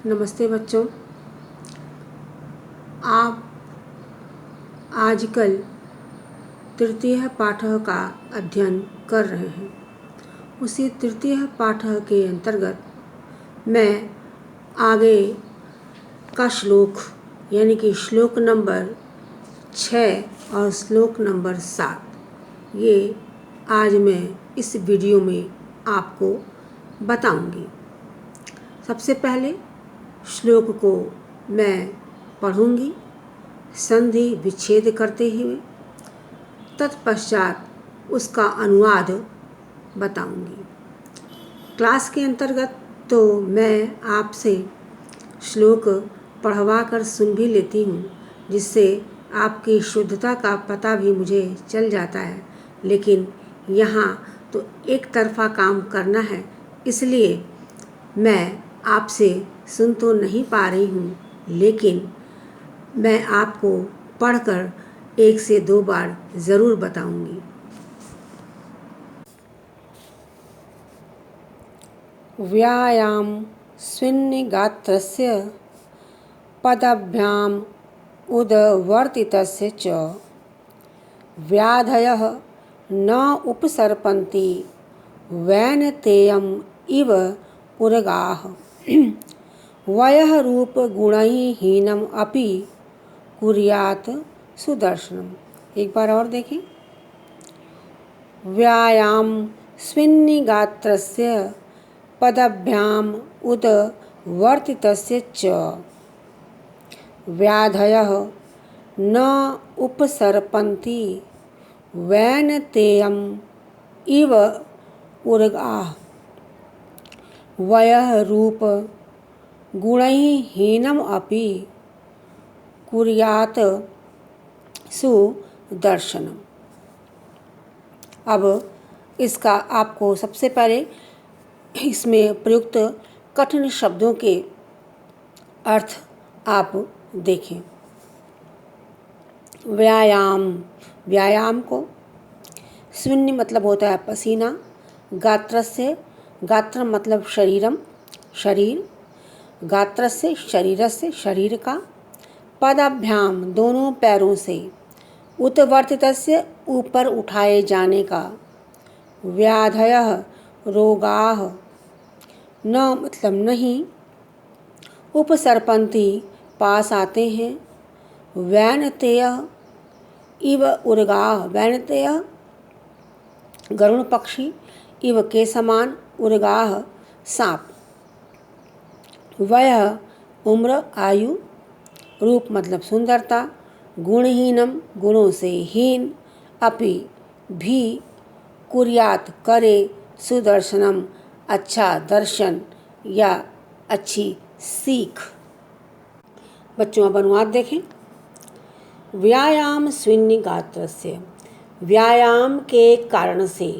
नमस्ते बच्चों। आप आजकल तृतीय पाठः का अध्ययन कर रहे हैं। उसी तृतीय पाठः के अंतर्गत मैं आगे का श्लोक यानी कि श्लोक नंबर 6 और श्लोक नंबर 7 ये आज मैं इस वीडियो में आपको बताऊंगी। सबसे पहले श्लोक को मैं पढ़ूंगी संधि विच्छेद करते हुए, तत्पश्चात उसका अनुवाद बताऊंगी। क्लास के अंतर्गत तो मैं आपसे श्लोक पढ़वा कर सुन भी लेती हूँ, जिससे आपकी शुद्धता का पता भी मुझे चल जाता है, लेकिन यहाँ तो एक तरफा काम करना है, इसलिए मैं आपसे सुन तो नहीं पा रही हूँ, लेकिन मैं आपको पढ़कर 1 से 2 बार ज़रूर बताऊंगी। व्यायाम स्विन्निगात्रस्य पदाभ्याम उदवर्तितस्य च व्याधयः न उपसर्पन्ति वैनतेयम् इव उर्गाः वयः रूप गुणहीनम अपि कुर्यात् सुदर्शनम। एक बार और देखें। व्यायाम स्विन्निगात्रस्य पदाभ्याम उदवर्तितस्य च व्याधयः न उपसर्पन्ति वैनतेयम् इव उर्गाः वयः रूप गुणहीनम अपि कुर्यात् सुदर्शनम। अब इसका आपको सबसे पहले इसमें प्रयुक्त कठिन शब्दों के अर्थ आप देखें। व्यायाम को शून्य मतलब होता है पसीना, गात्रस्य गात्र मतलब शरीर, गात्रस्य शरीरस्य शरीर का, पदाभ्याम दोनों पैरों से, उत्वर्तितस्य ऊपर उठाए जाने का, व्याधयः रोगाः न मतलब नहीं, उपसर्पन्ति पास आते हैं, वैनतेयः इव उर्गाः वैनतेयः गरुड़ पक्षी, इव के समान, उर्गाः सांप, वयः उम्र आयु, रूप मतलब सुंदरता, गुणहीनम गुणों से हीन, अपि भी, कुर्यात करे, सुदर्शनम अच्छा दर्शन या अच्छी सीख। बच्चों अब अनुवाद देखें। व्यायाम स्विन्निगात्रस्य व्यायाम के कारण से,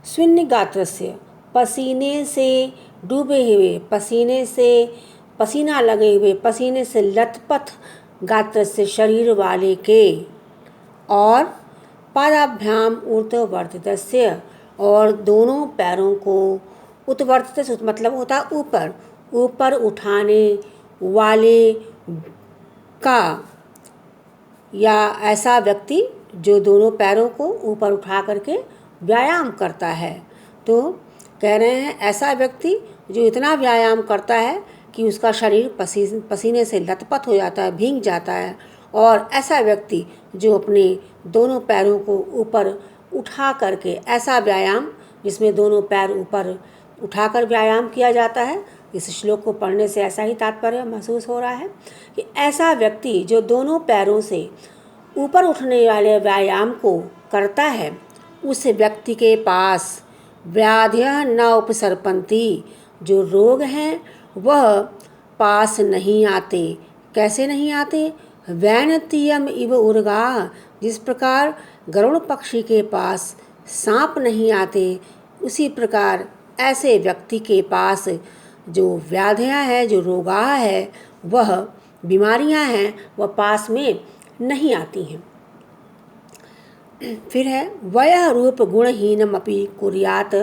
स्विन्निगात्रस्य पसीने से डूबे हुए, पसीने से पसीना लगे हुए, पसीने से लथपथ गात्र से शरीर वाले के, और पादाभ्याम उत्वर्तितस्य और दोनों पैरों को, उत्वर्तित मतलब होता ऊपर, ऊपर उठाने वाले का, या ऐसा व्यक्ति जो दोनों पैरों को ऊपर उठा करके व्यायाम करता है। तो कह रहे हैं ऐसा व्यक्ति जो इतना व्यायाम करता है कि उसका शरीर पसीने से लथपथ हो जाता है, भीग जाता है, और ऐसा व्यक्ति जो अपने दोनों पैरों को ऊपर उठा करके, ऐसा व्यायाम जिसमें दोनों पैर ऊपर उठाकर व्यायाम किया जाता है। इस श्लोक को पढ़ने से ऐसा ही तात्पर्य महसूस हो रहा है कि ऐसा व्यक्ति जो दोनों पैरों से ऊपर उठने वाले व्यायाम को करता है, उस व्यक्ति के पास व्याधयः न उपसर्पन्ति जो रोग हैं वह पास नहीं आते। कैसे नहीं आते? वैनतेयम् इव उर्गाः जिस प्रकार गरुड़ पक्षी के पास सांप नहीं आते, उसी प्रकार ऐसे व्यक्ति के पास जो व्याधियाँ हैं, जो रोगाः है, वह बीमारियाँ हैं, वह पास में नहीं आती हैं। फिर है वयः रूप गुणहीनम अपि कुर्यात्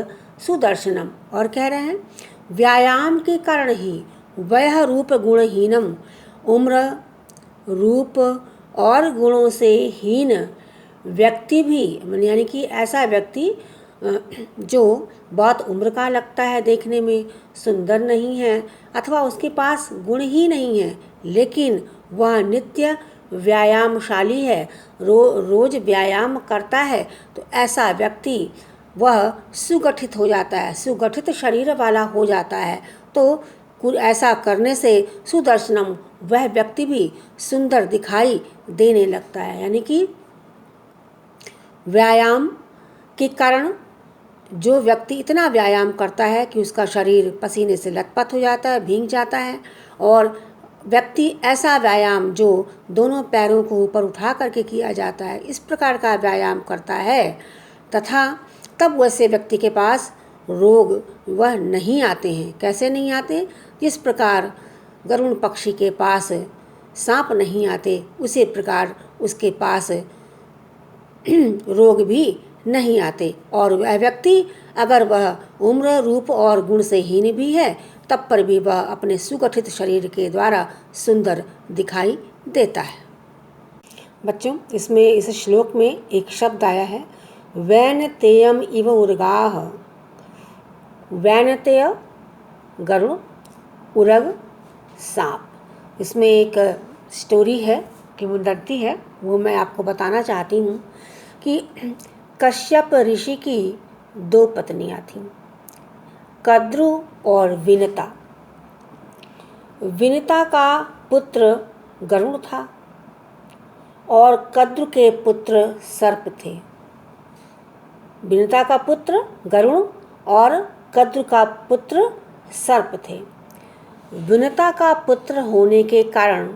सुदर्शनम, और कह रहे हैं व्यायाम के कारण ही वह रूप गुणहीनम, उम्र, रूप और गुणों से हीन व्यक्ति भी, यानी कि ऐसा व्यक्ति जो बहुत उम्र का लगता है, देखने में सुंदर नहीं है अथवा उसके पास गुण ही नहीं है, लेकिन वह नित्य व्यायामशाली है, रोज व्यायाम करता है, तो ऐसा व्यक्ति वह सुगठित हो जाता है, सुगठित शरीर वाला हो जाता है। तो ऐसा करने से सुदर्शनम, वह व्यक्ति भी सुंदर दिखाई देने लगता है। यानी कि व्यायाम के कारण जो व्यक्ति इतना व्यायाम करता है कि उसका शरीर पसीने से लथपथ हो जाता है, भीग जाता है, और व्यक्ति ऐसा व्यायाम जो दोनों पैरों को ऊपर उठा करके किया जाता है, इस प्रकार का व्यायाम करता है, तथा तब वैसे व्यक्ति के पास रोग वह नहीं आते हैं। कैसे नहीं आते? जिस प्रकार गरुड़ पक्षी के पास सांप नहीं आते, उसी प्रकार उसके पास रोग भी नहीं आते। और वह व्यक्ति अगर वह उम्र, रूप और गुण से हीन भी है, तब पर भी वह अपने सुगठित शरीर के द्वारा सुंदर दिखाई देता है। बच्चों, इसमें इस श्लोक में एक शब्द आया है, वैनतेयम इव उर्गाः। वैनतेय गरुड़, उरग सांप। इसमें एक स्टोरी है, किंवदंती है, वो मैं आपको बताना चाहती हूँ कि कश्यप ऋषि की 2 पत्नियाँ थीं, कद्रु और विनता। विनता का पुत्र गरुड़ था और कद्रु के पुत्र सर्प थे। विनता का पुत्र गरुड़ और कद्रु का पुत्र सर्प थे। विनता का पुत्र होने के कारण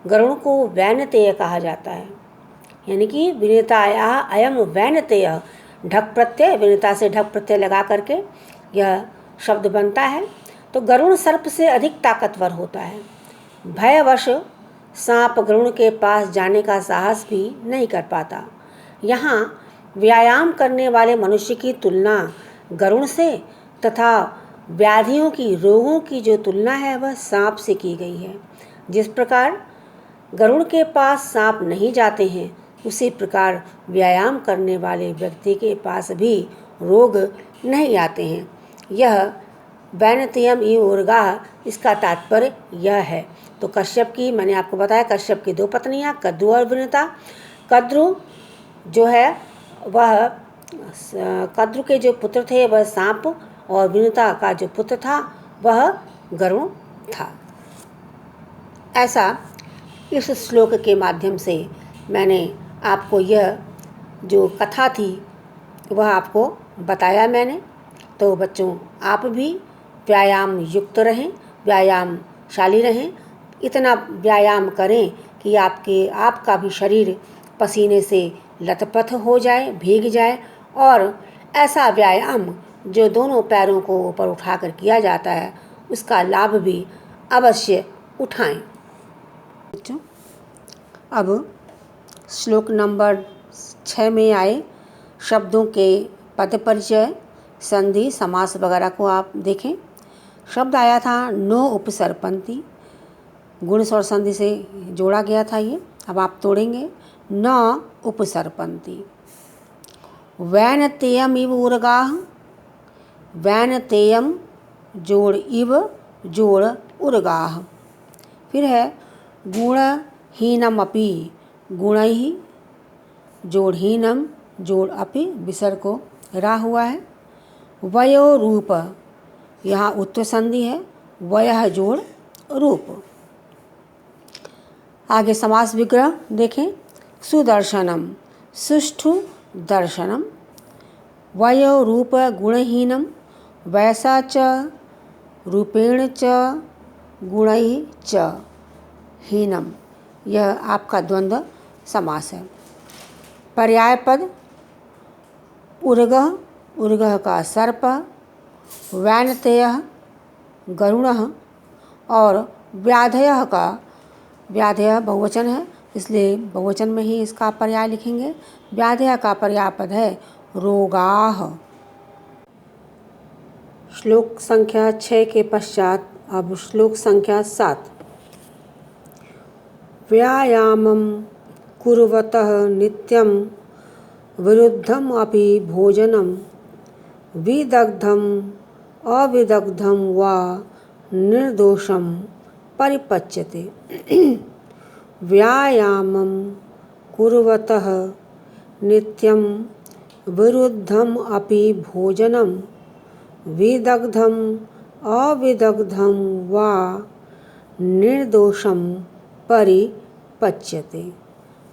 गरुड़ को वैनतेय कहा जाता है। यानी कि विनताया अयम वैनतेय, ढक प्रत्यय, विनता से ढक प्रत्यय लगा करके यह शब्द बनता है। तो गरुड़ सर्प से अधिक ताकतवर होता है। भयवश सांप गरुड़ के पास जाने का साहस भी नहीं कर पाता। यहाँ व्यायाम करने वाले मनुष्य की तुलना गरुड़ से तथा व्याधियों की, रोगों की जो तुलना है वह सांप से की गई है। जिस प्रकार गरुड़ के पास सांप नहीं जाते हैं, उसी प्रकार व्यायाम करने वाले व्यक्ति के पास भी रोग नहीं आते हैं। यह वैनतेयम इव उर्गाः, इसका तात्पर्य यह है। तो कश्यप की, मैंने आपको बताया, कश्यप की 2 पत्नियाँ कद्रु और विनता। कद्रु जो है वह, कद्रु के जो पुत्र थे वह सांप, और विनता का जो पुत्र था वह गरुड़ था। ऐसा इस श्लोक के माध्यम से मैंने आपको यह जो कथा थी वह आपको बताया मैंने। तो बच्चों, आप भी व्यायाम युक्त रहें, व्यायामशाली रहें, इतना व्यायाम करें कि आपका भी शरीर पसीने से लथपथ हो जाए, भीग जाए, और ऐसा व्यायाम जो दोनों पैरों को ऊपर उठाकर किया जाता है उसका लाभ भी अवश्य उठाएं। बच्चों, अब श्लोक नंबर 6 में आए शब्दों के पद परिचय, संधि, समास वगैरह को आप देखें। शब्द आया था नो उपसर्पन्ति, गुण और संधि से जोड़ा गया था ये। अब आप तोड़ेंगे, न उपसर्पन्ति। वैनतेयम इव उर्गाः, वैनतेयम जोड़ इव जोड़ उर्गाः। फिर है गुणहीनमपि, गुणैः जोड़ हीनम जोड़ अपि, विसर्ग को रा हुआ है। वयो रूप, यहाँ उत्तर संधि है, वयः जोड़ रूप। आगे समास विग्रह देखें, सुदर्शनम, सुष्ठु दर्शनम। वयो रूप गुणहीनम, वयसा च रूपेण च गुणैः च हीनम। यह आपका द्वंद्व समास है। पर्याय पद, उर्गः, उर्गः का सर्प, वैनतेयः गरुणः, और व्याधयः का, व्याधयः बहुवचन है इसलिए बहुवचन में ही इसका पर्याय लिखेंगे। व्याधयः का पर्याय पद है रोगाः। श्लोक संख्या 6 के पश्चात अब श्लोक संख्या 7। व्यायामं कुर्वतः नित्यं विरुद्धम् अपि भोजनं विदग्धम् अविदग्धं वा निर्दोषं परिपच्यते। व्यायामं कुर्वतः नित्यं विरुद्धम् अपि भोजनं विदग्धम् अविदग्धं वा निर्दोषं परिपच्यते।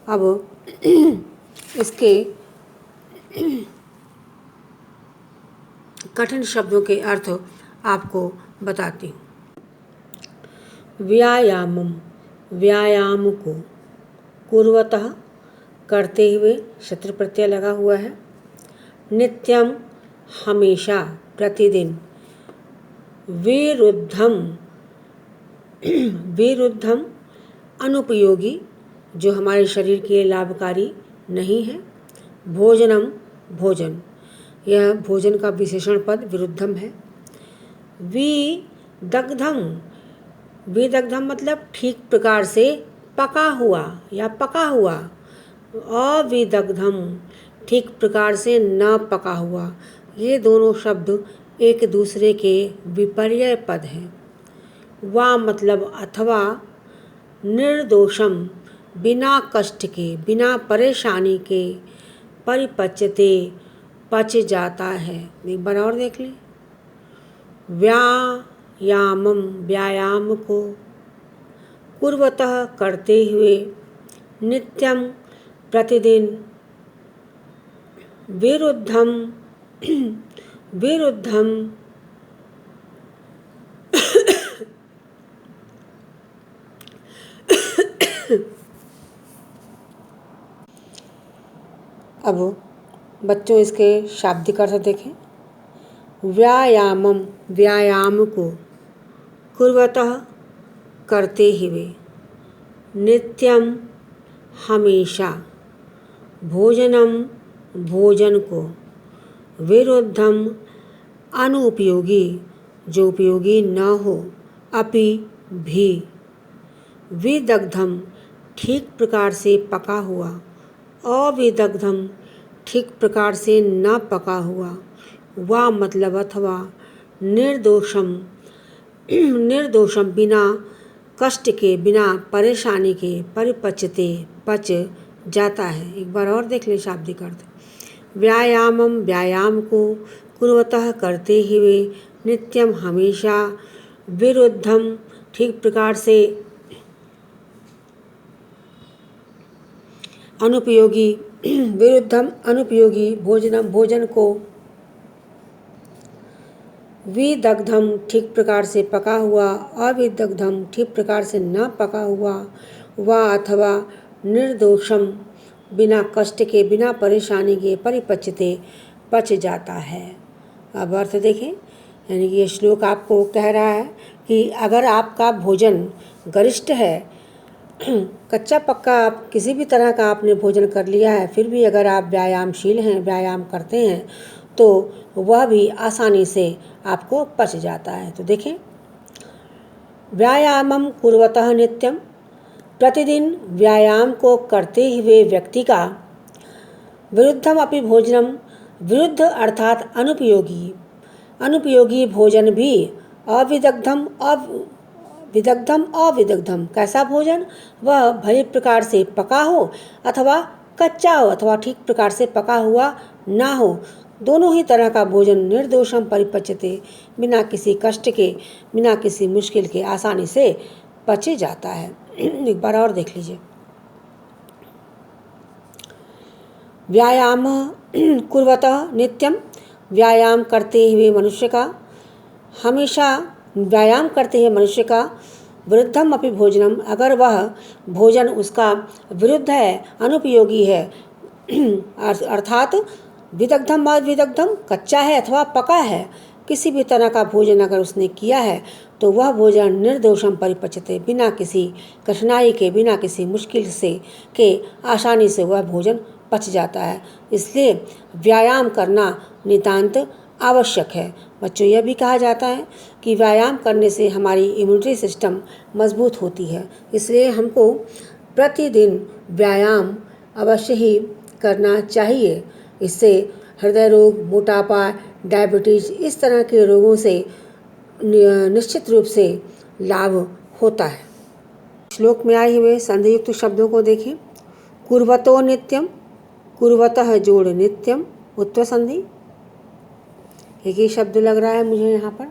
अब इसके कठिन शब्दों के अर्थ आपको बताती हूँ। व्यायामम, व्यायाम को, कुर्वतः, करते हुए, शत्रु प्रत्यय लगा हुआ है, नित्यम, हमेशा, प्रतिदिन, विरुद्धम, विरुद्धम, अनुपयोगी, जो हमारे शरीर के लिए लाभकारी नहीं है, भोजनम, भोजन, यह भोजन का विशेषण पद विरुद्धम है, विदग्धम, विदग्धम मतलब ठीक प्रकार से पका हुआ या पका हुआ, अविदग्धम ठीक प्रकार से न पका हुआ। ये दोनों शब्द एक दूसरे के विपर्य पद हैं। वा मतलब अथवा, निर्दोषम बिना कष्ट के, बिना परेशानी के, परिपच्यते पच जाता है। एक बार और देख लें। व्यायामम, व्यायाम को, कुर्वतः, करते हुए, नित्यम, प्रतिदिन, विरुद्धम, विरुद्धम, अब बच्चों इसके शाब्दिक अर्थ देखें। व्यायामम, व्यायाम को, कुर्वतः, करते हुए, नित्यम, हमेशा, भोजनम, भोजन को, विरुद्धम, अनुपयोगी, जो उपयोगी न हो, अपि, भी, विदग्धम, ठीक प्रकार से पका हुआ, अविदग्धम, ठीक प्रकार से न पका हुआ, वा मतलब अथवा, निर्दोषम, निर्दोषम बिना कष्ट के, बिना परेशानी के, परिपच्यते पच जाता है। एक बार और देख लें शाब्दिक अर्थ। व्यायामम, व्यायाम को, कुर्वतः, करते हुए, नित्यम, हमेशा, विरुद्धम, ठीक प्रकार से, अनुपयोगी, विरुद्धम, अनुपयोगी, भोजनम, भोजन को, विदग्धम, ठीक प्रकार से पका हुआ, अविदग्धम, ठीक प्रकार से न पका हुआ, वा अथवा, निर्दोषम, बिना कष्ट के, बिना परेशानी के, परिपच्यते पच जाता है। अब अर्थ देखें, यानी कि ये श्लोक आपको कह रहा है कि अगर आपका भोजन गरिष्ठ है, कच्चा पक्का आप किसी भी तरह का आपने भोजन कर लिया है, फिर भी अगर आप व्यायामशील हैं, व्यायाम करते हैं, तो वह भी आसानी से आपको पच जाता है। तो देखें, व्यायामम कुर्वतः नित्यम, प्रतिदिन व्यायाम को करते हुए व्यक्ति का, विरुद्धम अपि भोजनम, विरुद्ध अर्थात अनुपयोगी, अनुपयोगी भोजन भी, अविदग्धम, विदग्धम अविदग्धम, कैसा भोजन, वह भली प्रकार से पका हो अथवा कच्चा हो, अथवा ठीक प्रकार से पका हुआ ना हो, दोनों ही तरह का भोजन निर्दोषम परिपच्यते, बिना किसी कष्ट के, बिना किसी मुश्किल के आसानी से पच जाता है। एक बार और देख लीजिए। व्यायाम कुर्वतः नित्यम, व्यायाम करते हुए मनुष्य का, हमेशा व्यायाम करते हुए मनुष्य का, विरुद्धम अपि भोजनम, अगर वह भोजन उसका विरुद्ध है, अनुपयोगी है, अर्थात विदग्धम अविदग्धम, कच्चा है अथवा पका है, किसी भी तरह का भोजन अगर उसने किया है, तो वह भोजन निर्दोषम परिपच्यते, बिना किसी कठिनाई के, बिना किसी मुश्किल से के आसानी से वह भोजन पच जाता है। इसलिए व्यायाम करना नितांत आवश्यक है। बच्चों, यह भी कहा जाता है कि व्यायाम करने से हमारी इम्यूनिटी सिस्टम मजबूत होती है, इसलिए हमको प्रतिदिन व्यायाम अवश्य ही करना चाहिए। इससे हृदय रोग, मोटापा, डायबिटीज इस तरह के रोगों से निश्चित रूप से लाभ होता है। श्लोक में आए हुए संधियुक्त शब्दों को देखें। कुर्वतो नित्यम, कुर्वतः जोड़ नित्यम, उत्तर संधि। एक ही शब्द लग रहा है मुझे यहाँ पर।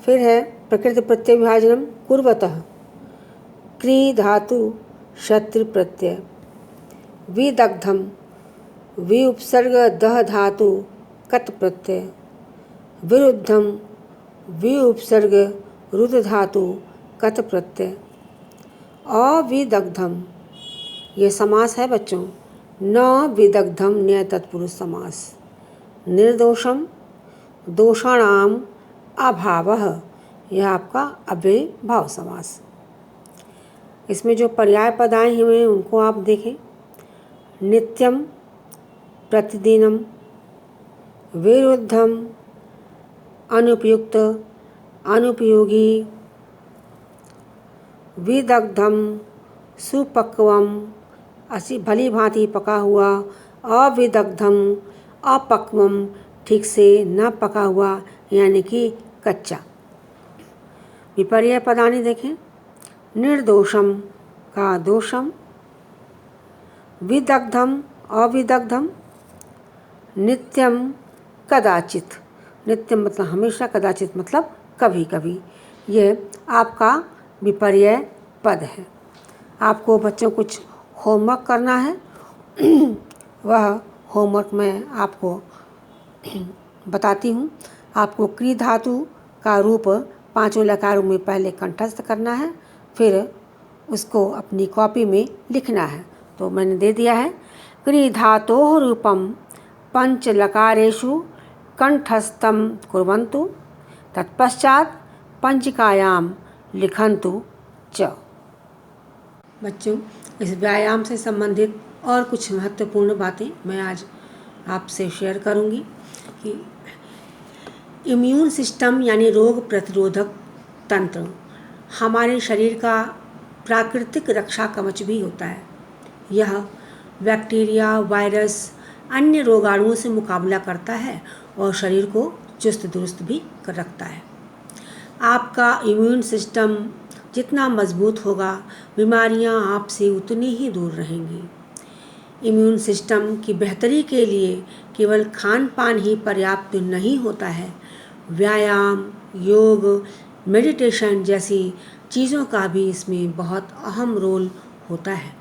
फिर है प्रकृति प्रत्यय विभाजनम, कुर्वतः, क्री धातु शत्रु प्रत्यय, विदग्धम, वि उपसर्ग दह धातु कत प्रत्यय, विरुद्धम, वि उपसर्ग रुद धातु कत प्रत्यय, अविदग्धम, ये समास है बच्चों, न विदग्धम न्याय तत्पुरुष समास, निर्दोषम, दोषाणाम अभावः, यह आपका अव्ययभाव समास। इसमें जो पर्याय पद आए हुए उनको आप देखें। नित्यम, प्रतिदिनम, विरुद्धम, अनुपयुक्त, अनुपयोगी, विदग्धम, सुपक्वम, भली भांति पका हुआ, अविदग्धम, अपक्वम, ठीक से न पका हुआ यानी कि कच्चा। विपर्य पदानि देखें। निर्दोषम का दोषम, विदग्धम, अविदग्धम, नित्यम, कदाचित, नित्यम मतलब हमेशा, कदाचित मतलब कभी कभी। यह आपका विपर्य पद है। आपको बच्चों कुछ होमवर्क करना है, वह होमवर्क मैं आपको बताती हूँ। आपको क्री धातु का रूप पांचों लकारों में पहले कंठस्थ करना है, फिर उसको अपनी कॉपी में लिखना है। तो मैंने दे दिया है। क्री धातोः रूपम पंच लकारेषु कंठस्थम कुर्वन्तु, तत्पश्चात पंचिकायाम लिखन्तु च। बच्चों, इस व्यायाम से संबंधित और कुछ महत्वपूर्ण बातें मैं आज आपसे शेयर करूंगी कि इम्यून सिस्टम यानी रोग प्रतिरोधक तंत्र हमारे शरीर का प्राकृतिक रक्षा कवच भी होता है। यह बैक्टीरिया, वायरस, अन्य रोगाणुओं से मुकाबला करता है और शरीर को चुस्त दुरुस्त भी रखता है। आपका इम्यून सिस्टम जितना मजबूत होगा, बीमारियां आपसे उतनी ही दूर रहेंगी। इम्यून सिस्टम की बेहतरी के लिए केवल खान पान ही पर्याप्त नहीं होता है, व्यायाम, योग, मेडिटेशन जैसी चीज़ों का भी इसमें बहुत अहम रोल होता है।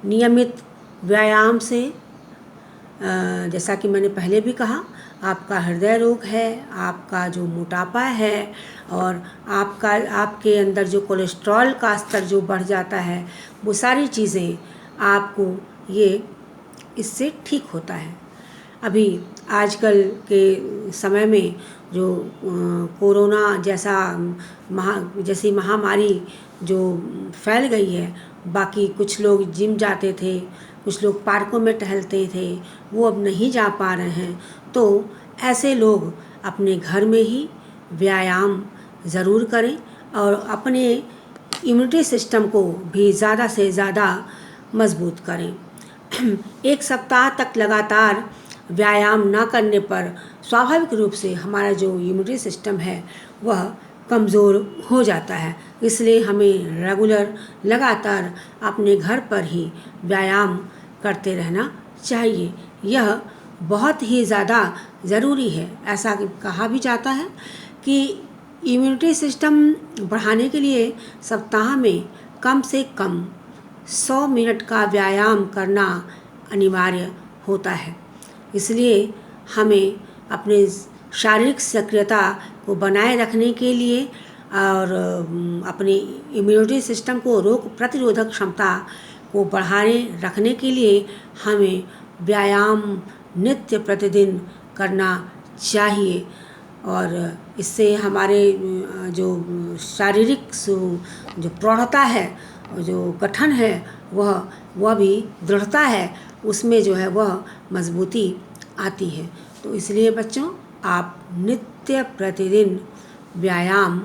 नियमित व्यायाम से जैसा कि मैंने पहले भी कहा, आपका हृदय रोग है, आपका जो मोटापा है और आपके अंदर जो कोलेस्ट्रॉल का स्तर जो बढ़ जाता है, वो सारी चीज़ें आपको ये इससे ठीक होता है। अभी आजकल के समय में जो कोरोना जैसी महामारी जो फैल गई है, बाकी कुछ लोग जिम जाते थे, कुछ लोग पार्कों में टहलते थे, वो अब नहीं जा पा रहे हैं। तो ऐसे लोग अपने घर में ही व्यायाम ज़रूर करें और अपने इम्यूनिटी सिस्टम को भी ज़्यादा से ज़्यादा मजबूत करें। एक सप्ताह तक लगातार व्यायाम ना करने पर स्वाभाविक रूप से हमारा जो इम्यूनिटी सिस्टम है वह कमज़ोर हो जाता है। इसलिए हमें रेगुलर लगातार अपने घर पर ही व्यायाम करते रहना चाहिए। यह बहुत ही ज़्यादा ज़रूरी है। ऐसा कहा भी जाता है कि इम्यूनिटी सिस्टम बढ़ाने के लिए सप्ताह में कम से कम 100 मिनट का व्यायाम करना अनिवार्य होता है। इसलिए हमें अपने शारीरिक सक्रियता को बनाए रखने के लिए और अपने इम्यूनिटी सिस्टम को रोग प्रतिरोधक क्षमता को बढ़ाए रखने के लिए हमें व्यायाम नित्य प्रतिदिन करना चाहिए और इससे हमारे जो शारीरिक जो प्रौढ़ता है, जो गठन है, वह भी दृढ़ता है, उसमें जो है वह मजबूती आती है। तो इसलिए बच्चों आप नित्य प्रतिदिन व्यायाम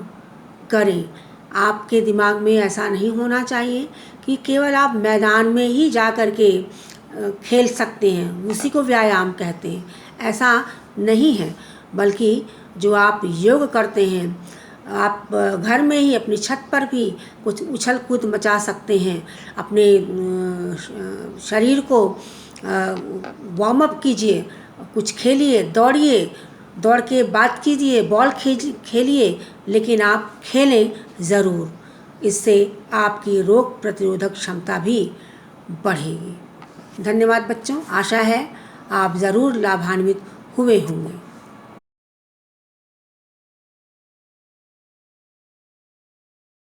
करें। आपके दिमाग में ऐसा नहीं होना चाहिए कि केवल आप मैदान में ही जा कर के खेल सकते हैं, उसी को व्यायाम कहते हैं। ऐसा नहीं है, बल्कि जो आप योग करते हैं, आप घर में ही अपनी छत पर भी कुछ उछल कूद मचा सकते हैं। अपने शरीर को वार्म अप कीजिए, कुछ खेलिए, दौड़िए, दौड़ के बात कीजिए, बॉल खेलिए, लेकिन आप खेलें ज़रूर। इससे आपकी रोग प्रतिरोधक क्षमता भी बढ़ेगी। धन्यवाद बच्चों, आशा है आप ज़रूर लाभान्वित हुए होंगे।